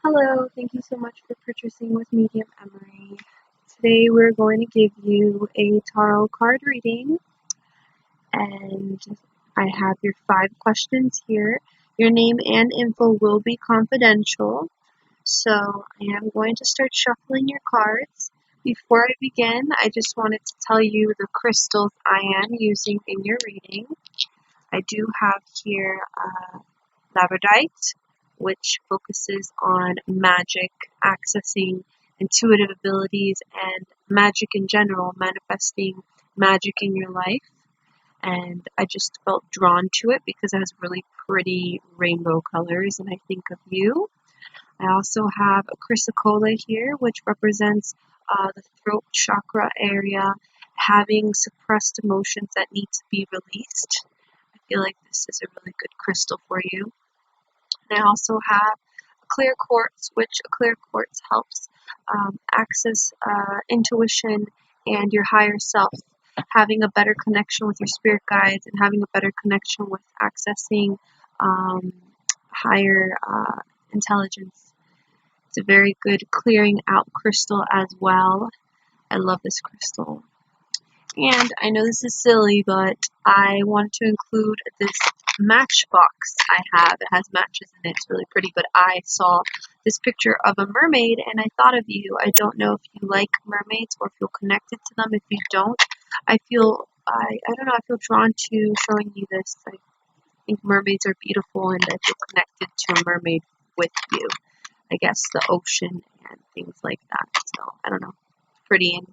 Hello, thank you so much for purchasing with Medium Emary. Today we're going to give you a tarot card reading, and I have your 5 questions here. Your name and info will be confidential, so I am going to start shuffling your cards. Before I begin, I just wanted to tell you the crystals I am using in your reading. I do have here labradorite, which focuses on magic, accessing intuitive abilities, and magic in general, manifesting magic in your life. And I just felt drawn to it because it has really pretty rainbow colors, and I think of you. I also have a chrysocolla here, which represents the throat chakra area, having suppressed emotions that need to be released. I feel like this is a really good crystal for you. And I also have a clear quartz, which a clear quartz helps access intuition and your higher self, having a better connection with your spirit guides and having a better connection with accessing higher intelligence. It's a very good clearing out crystal as well. I love this crystal. And I know this is silly, but I want to include this matchbox I have. It has matches in it. It's really pretty, but I saw this picture of a mermaid and I thought of you. I don't know if you like mermaids or feel connected to them. If you don't, I don't know, I feel drawn to showing you this. I think mermaids are beautiful and I feel connected to a mermaid with you. I guess the ocean and things like that. So, I don't know. It's pretty and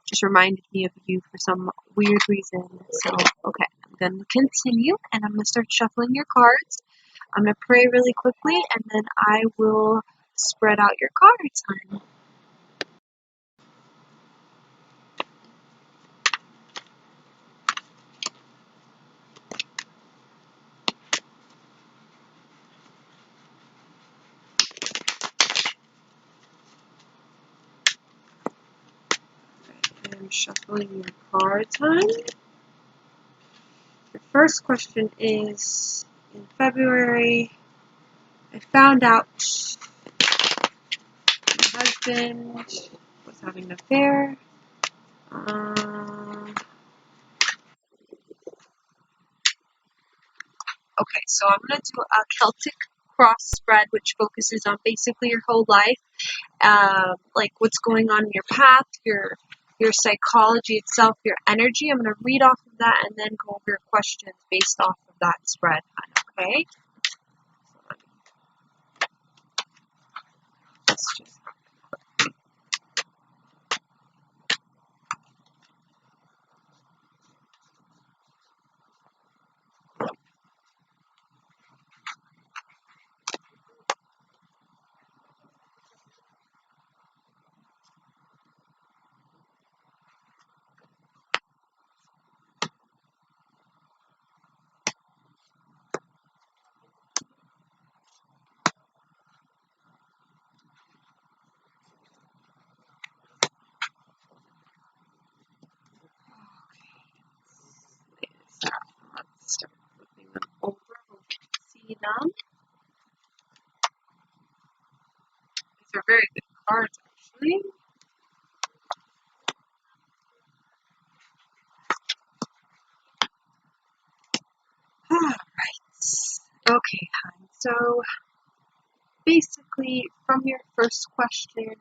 just reminded me of you for some weird reason. So, okay, I'm going to continue and I'm going to start shuffling your cards. I'm going to pray really quickly and then I will spread out your cards, hon. I'm shuffling your cards, hon. The first question is, in February, I found out my husband was having an affair. Okay, so I'm going to do a Celtic cross spread, which focuses on basically your whole life, like what's going on in your path, your psychology itself, your energy. I'm going to read off of that and then go over your questions based off of that spread, okay? Let's just start flipping them over. We'll see them. These are very good cards, actually. Alright. Okay, hon. So, basically, from your first question,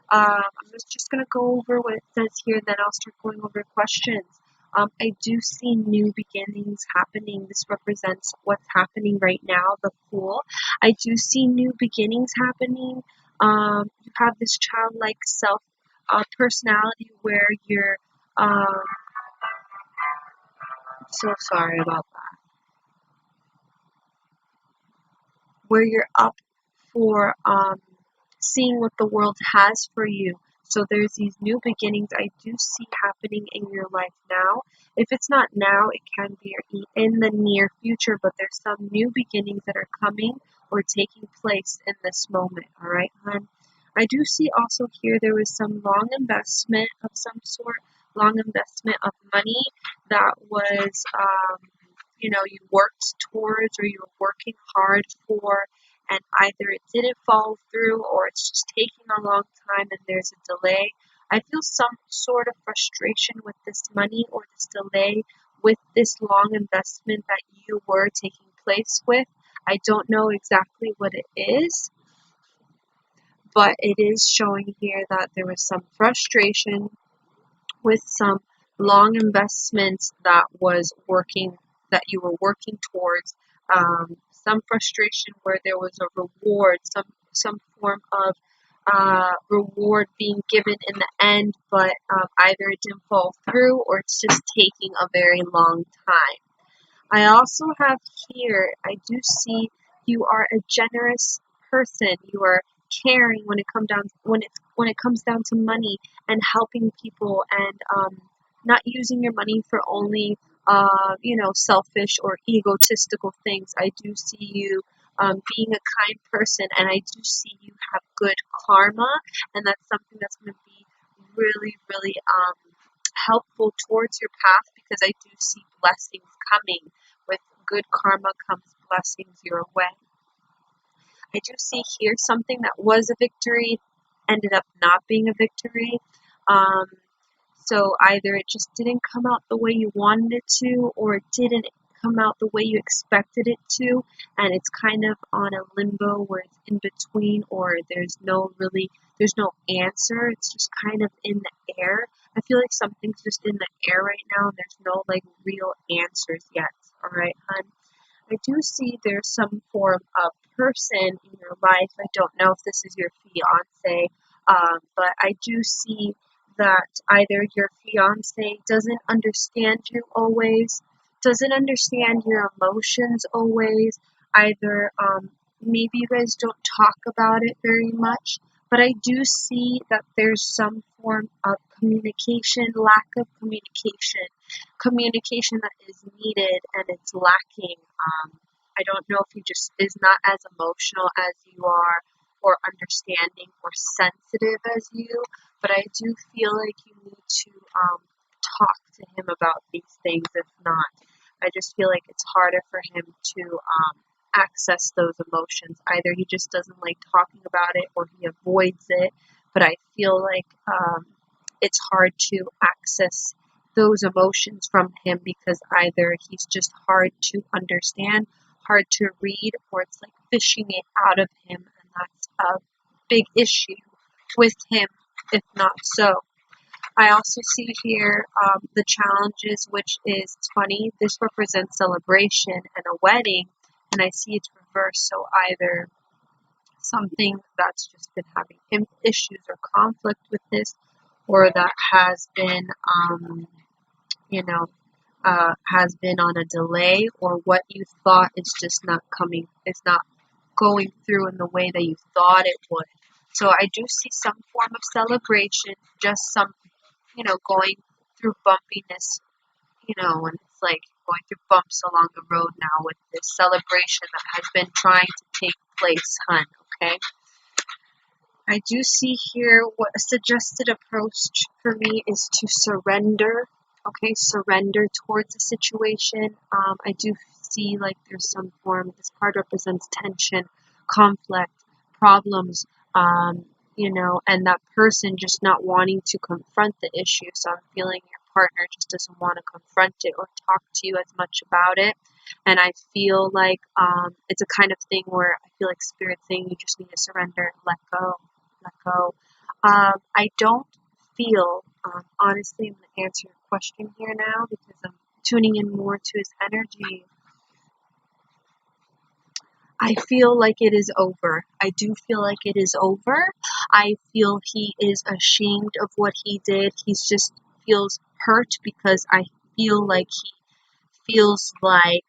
I'm just going to go over what it says here, then I'll start going over questions. I do see new beginnings happening. This represents what's happening right now, the Fool. I do see new beginnings happening. You have this childlike self personality where you're, I'm so sorry about that, where you're up for seeing what the world has for you. So there's these new beginnings I do see happening in your life now. If it's not now, it can be in the near future, but there's some new beginnings that are coming or taking place in this moment, all right, hon? I do see also here there was some long investment of some sort, long investment of money that was, you worked towards or you were working hard for, and either it didn't follow through or it's just taking a long time and there's a delay. I feel some sort of frustration with this money or this delay with this long investment that you were taking place with. I don't know exactly what it is, but it is showing here that there was some frustration with some long investments that you were working towards, some frustration where there was a reward, some form of reward being given in the end, but either it didn't fall through or it's just taking a very long time. I also have here, I do see you are a generous person. You are caring when it comes down to money and helping people, and not using your money for only selfish or egotistical things. I do see you being a kind person, and I do see you have good karma, and that's something that's going to be really, really helpful towards your path, because I do see blessings coming. With good karma comes blessings your way. I do see here something that was a victory ended up not being a victory. Um, so either it just didn't come out the way you wanted it to, or it didn't come out the way you expected it to, and it's kind of on a limbo where it's in between, or there's no answer. It's just kind of in the air. I feel like something's just in the air right now, and there's no like real answers yet. All right, hon. I do see there's some form of person in your life. I don't know if this is your fiance, but I do see that either your fiance doesn't understand you always, doesn't understand your emotions always, either maybe you guys don't talk about it very much, but I do see that there's some form of lack of communication that is needed and it's lacking. I don't know if he just is not as emotional as you are, or understanding or sensitive as you, but I do feel like you need to talk to him about these things. If not, I just feel like it's harder for him to access those emotions. Either he just doesn't like talking about it or he avoids it, but I feel like it's hard to access those emotions from him because either he's just hard to understand, hard to read, or it's like fishing it out of him, and that's a big issue with him, if not so. I also see here the challenges, which is it's funny. This represents celebration and a wedding, and I see it's reversed. So either something that's just been having issues or conflict with this, or that has been, has been on a delay, or what you thought is just not coming, it's not going through in the way that you thought it would. So I do see some form of celebration, just some, going through bumpiness, and it's like going through bumps along the road now with this celebration that has been trying to take place, hun, okay? I do see here what a suggested approach for me is to surrender. Okay, surrender towards a situation. I do see like there's some form, this card represents tension, conflict, problems, and that person just not wanting to confront the issue. So I'm feeling your partner just doesn't want to confront it or talk to you as much about it. And I feel like it's a kind of thing where I feel like Spirit's saying you just need to surrender and let go. Let go. I don't feel, honestly, I'm going to answer your question here now because I'm tuning in more to his energy. I feel like it is over. I do feel like it is over. I feel he is ashamed of what he did. He's just feels hurt because I feel like he feels like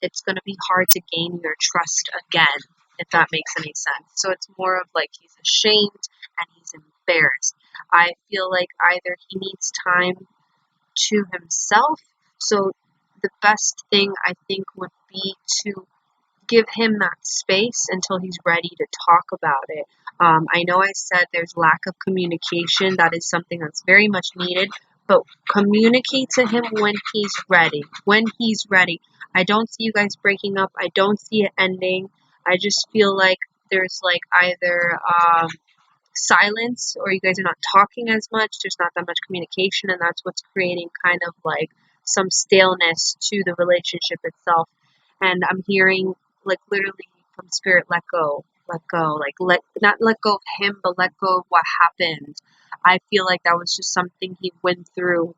it's going to be hard to gain your trust again, if that makes any sense. So it's more of like he's ashamed and he's embarrassed. I feel like either he needs time to himself. So the best thing I think would be to give him that space until he's ready to talk about it. I know I said there's lack of communication. That is something that's very much needed, but communicate to him when he's ready. When he's ready. I don't see you guys breaking up. I don't see it ending. I just feel like there's like either silence, or you guys are not talking as much. There's not that much communication, and that's what's creating kind of like some staleness to the relationship itself. And I'm hearing like literally from spirit, let go, like let not let go of him, but let go of what happened. I feel like that was just something he went through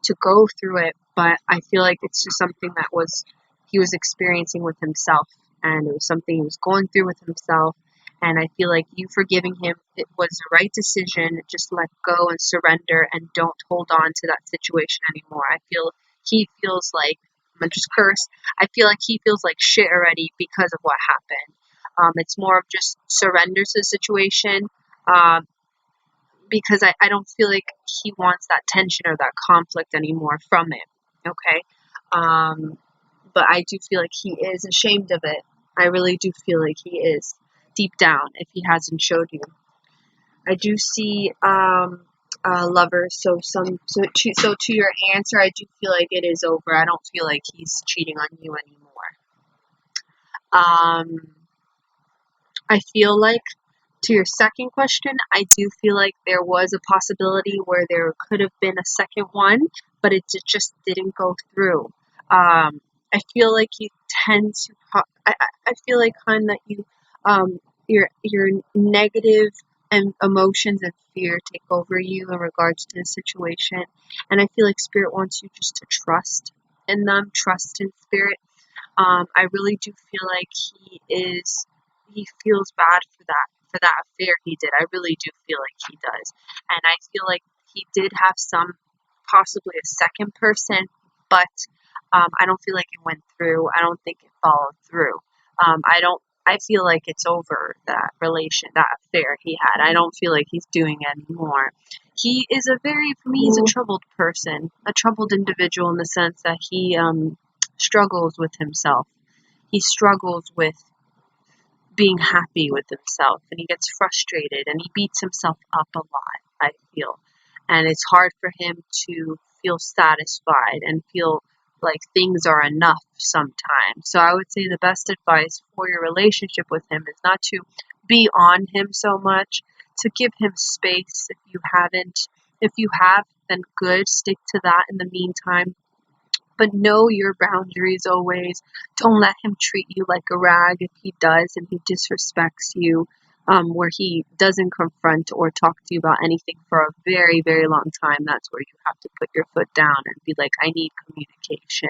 to go through it, but I feel like it's just something that was he was experiencing with himself, and it was something he was going through with himself. And I feel like you forgiving him, it was the right decision. Just let go and surrender, and don't hold on to that situation anymore. I feel he feels like I'm gonna just curse. I feel like he feels like shit already because of what happened. It's more of just surrender to the situation. Um, because I don't feel like he wants that tension or that conflict anymore from it. Okay. Um, but I do feel like he is ashamed of it. I really do feel like he is deep down if he hasn't showed you. I do see lovers. So to your answer, I do feel like it is over. I don't feel like he's cheating on you anymore. Um, I feel like to your second question, I do feel like there was a possibility where there could have been a second one, but just didn't go through. I feel like you tend to. I feel like, hon, that your negative and emotions and fear take over you in regards to the situation, and I feel like spirit wants you just to trust in them, trust in spirit. I really do feel like he feels bad for that affair he did. I really do feel like he does. And I feel like he did have possibly a second person, but I don't feel like it went through. I don't think it followed through. I feel like it's over, that affair he had. I don't feel like he's doing it anymore. For me, he's a troubled person, a troubled individual in the sense that he, struggles with himself. He struggles with being happy with himself, and he gets frustrated, and he beats himself up a lot, I feel. And it's hard for him to feel satisfied and feel like things are enough sometimes. So I would say the best advice for your relationship with him is not to be on him so much, to give him space if you haven't. If you have, then good, stick to that in the meantime, but know your boundaries always. Don't let him treat you like a rag if he does and he disrespects you, where he doesn't confront or talk to you about anything for a very, very long time. That's where you have to put your foot down and be like, I need communication,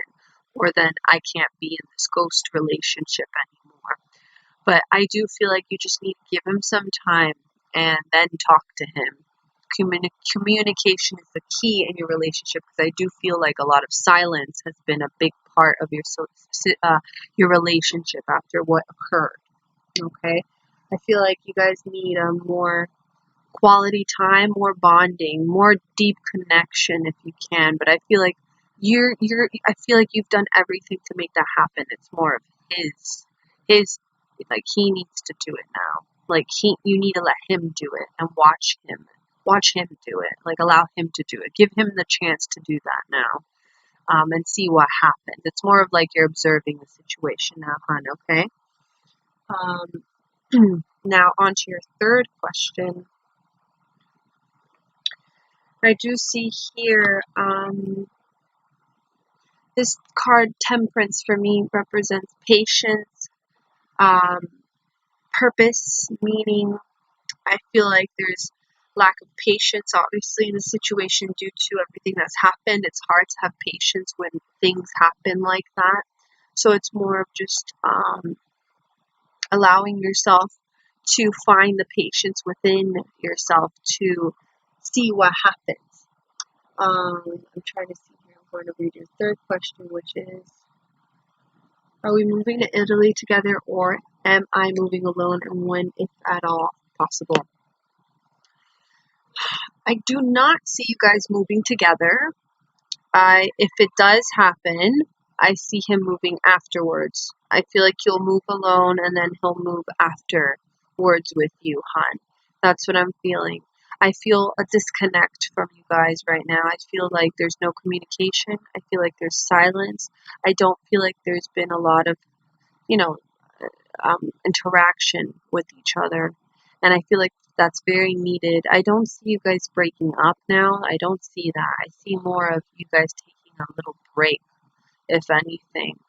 or then I can't be in this ghost relationship anymore. But I do feel like you just need to give him some time and then talk to him. Communication is the key in your relationship, because I do feel like a lot of silence has been a big part of your relationship after what occurred. Okay, I feel like you guys need a more quality time, more bonding, more deep connection if you can. But I feel like I feel like you've done everything to make that happen. It's more of his like he needs to do it now. Like you need to let him do it and watch him do it. Like allow him to do it. Give him the chance to do that now. And see what happens. It's more of like you're observing the situation now, hon. Okay. Now on to your third question. I do see here, this card Temperance for me represents patience, um, purpose, meaning I feel like there's lack of patience, obviously, in the situation due to everything that's happened. It's hard to have patience when things happen like that. So it's more of just allowing yourself to find the patience within yourself to see what happens. I'm trying to see here. I'm going to read your third question, which is, are we moving to Italy together, or am I moving alone, and when, if at all, possible? I do not see you guys moving together. If it does happen, I see him moving afterwards. I feel like you'll move alone, and then he'll move afterwards with you, hon. That's what I'm feeling. I feel a disconnect from you guys right now. I feel like there's no communication. I feel like there's silence. I don't feel like there's been a lot of, you know, interaction with each other. And I feel like that's very needed. I don't see you guys breaking up now. I don't see that. I see more of you guys taking a little break, if anything.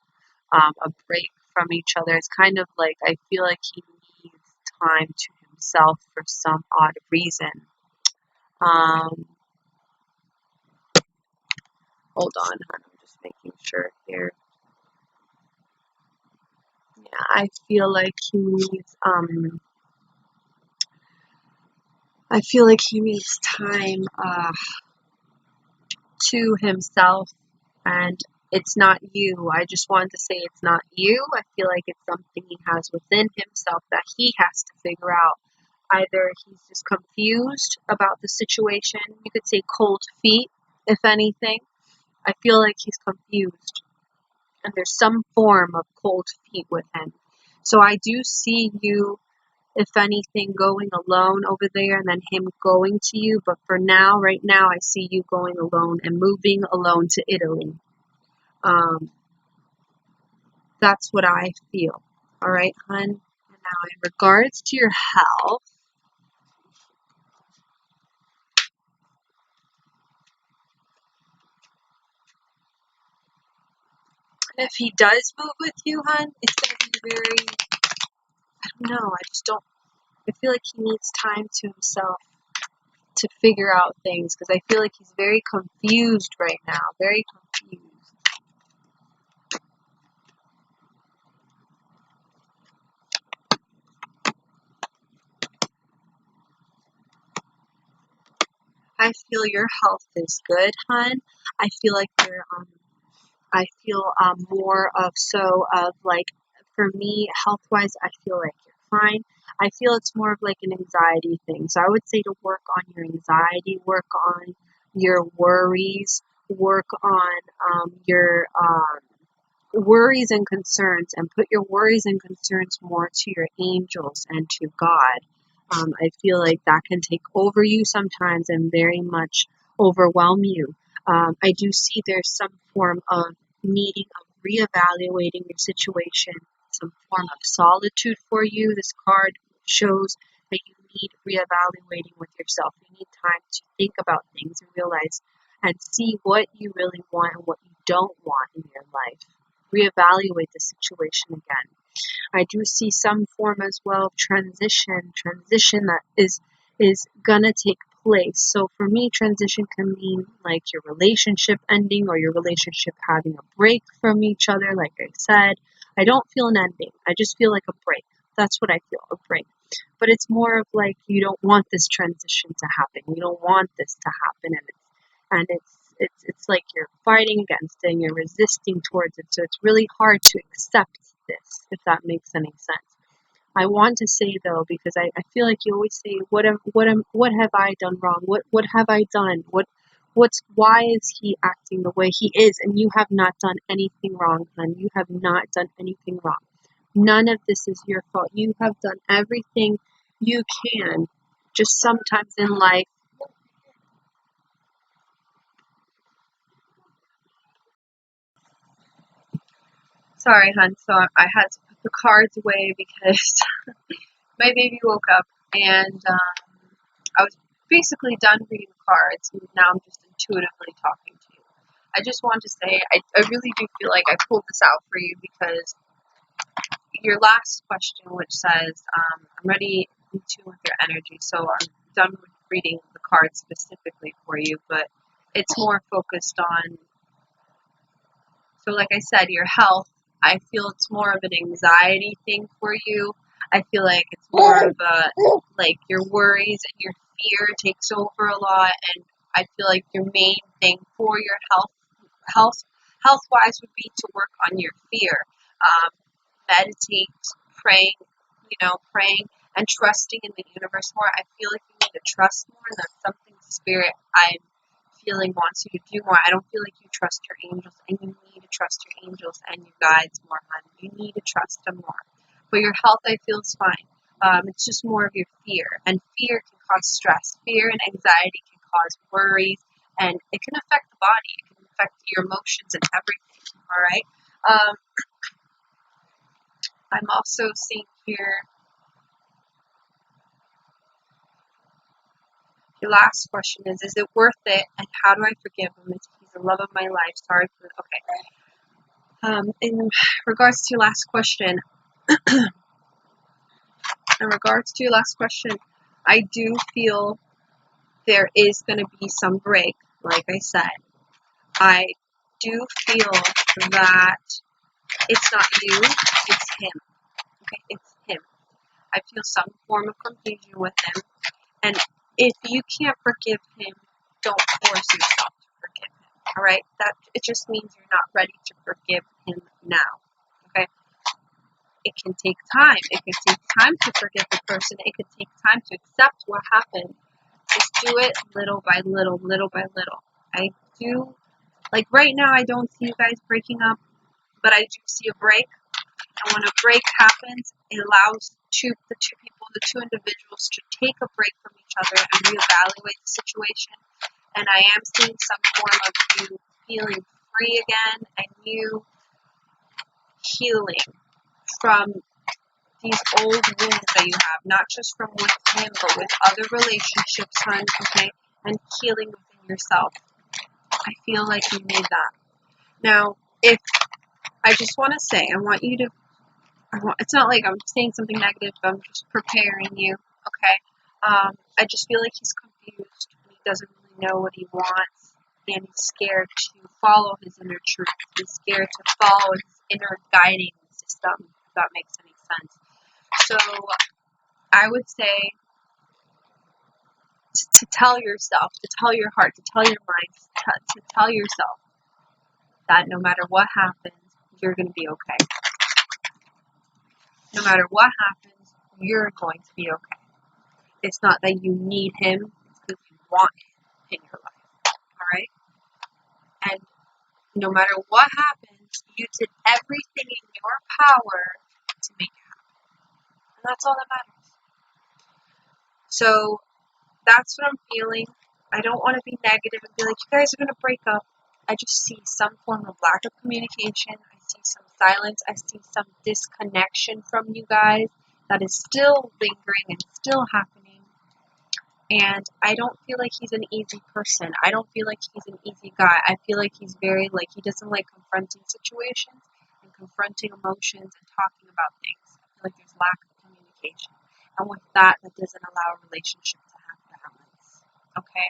A break from each other. It's kind of like I feel like he needs time to himself for some odd reason. Um, Hold on, hon. I'm just making sure here. Yeah, I feel like he needs time to himself, and it's not you. I just wanted to say it's not you. I feel like it's something he has within himself that he has to figure out. Either he's just confused about the situation. You could say cold feet, if anything. I feel like he's confused, and there's some form of cold feet with him. So I do see you, if anything, going alone over there and then him going to you. But for now, right now, I see you going alone and moving alone to Italy. Um, that's what I feel. All right, hun? And now, in regards to your health, if he does move with you, hun, it's going to be very, I don't know, I feel like he needs time to himself to figure out things because I feel like he's very confused right now, very confused. I feel your health is good, hun. I feel like I feel more of like, for me, health wise, I feel like you're fine. I feel it's more of like an anxiety thing. So I would say to work on your anxiety, work on your worries, work on your worries and concerns, and put your worries and concerns more to your angels and to God. I feel like that can take over you sometimes and very much overwhelm you. I do see there's some form of needing of reevaluating your situation, some form of solitude for you. This card shows that you need reevaluating with yourself. You need time to think about things and realize and see what you really want and what you don't want in your life. Reevaluate the situation again. I do see some form as well of transition that is gonna take place. So for me, transition can mean like your relationship ending or your relationship having a break from each other. Like I said, I don't feel an ending. I just feel like a break. That's what I feel, a break. But it's more of like you don't want this transition to happen. You don't want this to happen, and it's like you're fighting against it and you're resisting towards it. So it's really hard to accept this, if that makes any sense. I want to say though, because I feel like you always say, what have I done wrong? What have I done? Why is he acting the way he is? And you have not done anything wrong, hon. You have not done anything wrong. None of this is your fault. You have done everything you can. Just sometimes in life, sorry, hon. So I had to put the cards away because my baby woke up and I was basically done reading the cards, and now I'm just intuitively talking to you. I just want to say I really do feel like I pulled this out for you because your last question, which says, I'm ready in tune with your energy. So I'm done with reading the cards specifically for you, but it's more focused on, so like I said, your health. I feel it's more of an anxiety thing for you. I feel like it's more of a, like your worries and your fear takes over a lot, and I feel like your main thing for your health, health wise would be to work on your fear. Um, Meditate, praying, praying and trusting in the universe more. I feel like you need to trust more, and that's something spirit I'm feeling wants you to do more. I don't feel like you trust your angels, and you need to trust your angels and your guides more, hon. You need to trust them more. But your health, I feel, is fine. It's just more of your fear, and fear can cause stress. Fear and anxiety can cause worries, and it can affect the body. It can affect your emotions and everything. All right. I'm also seeing here your last question is it worth it, and how do I forgive him? He's the love of my life. Sorry for okay. In regards to your last question, I do feel there is going to be some break. Like I said, I do feel that it's not you, it's him. Okay, it's him. I feel some form of confusion with him. And if you can't forgive him, don't force yourself to forgive him. Alright? That it just means you're not ready to forgive him now. Okay? It can take time. It can take time to forgive the person. It can take time to accept what happened. Just do it little by little, little by little. I do, like right now, I don't see you guys breaking up, but I do see a break. And when a break happens, it allows the two individuals to take a break from each other and reevaluate the situation. And I am seeing some form of you feeling free again and you healing from these old wounds that you have, not just from with him, but with other relationships, hon, okay? And healing within yourself. I feel like you need that. Now, if I just want to say, it's not like I'm saying something negative, but I'm just preparing you, okay? I just feel like he's confused and he doesn't really know what he wants, and he's scared to follow his inner truth. He's scared to follow his inner guiding system, if that makes any sense. So I would say to tell yourself, to tell your heart, to tell your mind, to tell yourself that no matter what happens, you're going to be okay. No matter what happens, you're going to be okay. It's not that you need him, it's because you want him in your life. Alright? And no matter what happens, you did everything in your power to make it happen. And that's all that matters. So that's what I'm feeling. I don't want to be negative and be like, you guys are going to break up. I just see some form of lack of communication. I see some silence. I see some disconnection from you guys that is still lingering and still happening. And I don't feel like he's an easy person. I don't feel like he's an easy guy. I feel like he's very, he doesn't like confronting situations and confronting emotions and talking about things. I feel like there's lack of communication. And with that doesn't allow a relationship to have balance. Okay?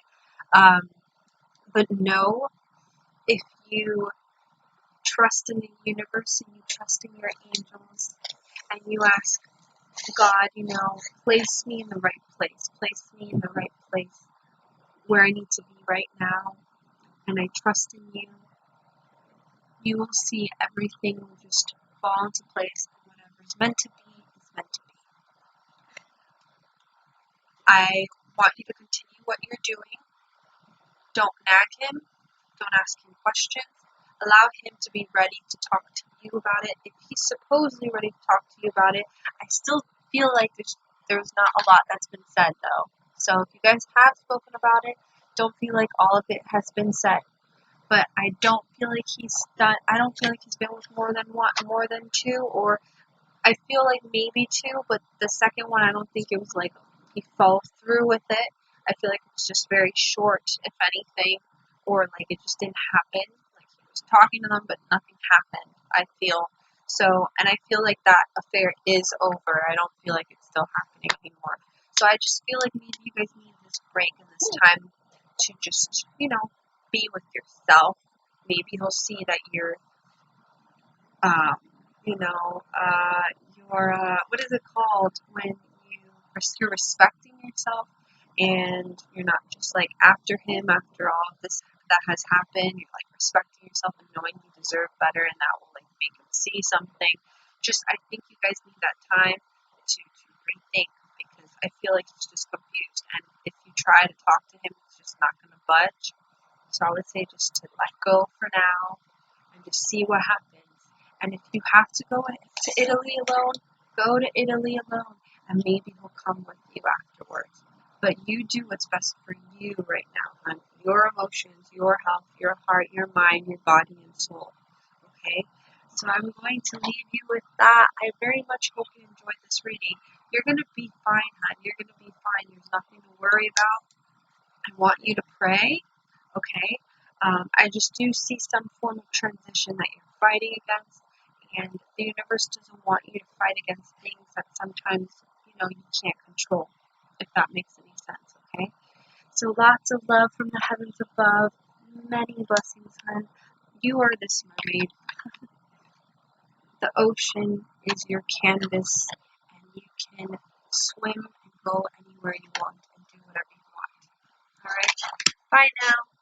But no, if you trust in the universe and you trust in your angels and you ask God, place me in the right place. Place me in the right place where I need to be right now, and I trust in you, you will see everything will just fall into place, and whatever's meant to be is meant to be. I want you to continue what you're doing. Don't nag him. Don't ask him questions. Allow him to be ready to talk to you about it. If he's supposedly ready to talk to you about it, I still feel like there's not a lot that's been said, though. So if you guys have spoken about it, don't feel like all of it has been said. But I don't feel like he's done. I don't feel like he's been with more than two, or I feel like maybe two. But the second one, I don't think it was like he followed through with it. I feel like it was just very short, if anything, or like it just didn't happen. Like he was talking to them, but nothing happened. I feel so, and I feel like that affair is over. I don't feel like it's still happening anymore. So I just feel like maybe you guys need this break and this time to just, be with yourself. Maybe he'll see that you're, what is it called when you're respecting yourself and you're not just like after him after all of this that has happened. You're like respecting yourself and knowing you deserve better, and that will like make him see something. I think you guys need that time to rethink, because I feel like he's just confused, and if you try to talk to him, he's just not going to budge. So I would say just to let go for now and just see what happens. And if you have to go to Italy alone, go to Italy alone, and maybe he'll come with you afterwards. But you do what's best for you right now, hon. Your emotions, your health, your heart, your mind, your body, and soul. Okay? So I'm going to leave you with that. I very much hope you enjoyed this reading. You're going to be fine, hon. You're going to be fine. There's nothing to worry about. I want you to pray, okay? I just do see some form of transition that you're fighting against, and the universe doesn't want you to fight against things that sometimes, you can't control, if that makes any sense, okay? So lots of love from the heavens above, many blessings, hon. You are this mermaid. The ocean is your canvas, and you can swim and go anywhere you want and do whatever you want. All right? Bye now.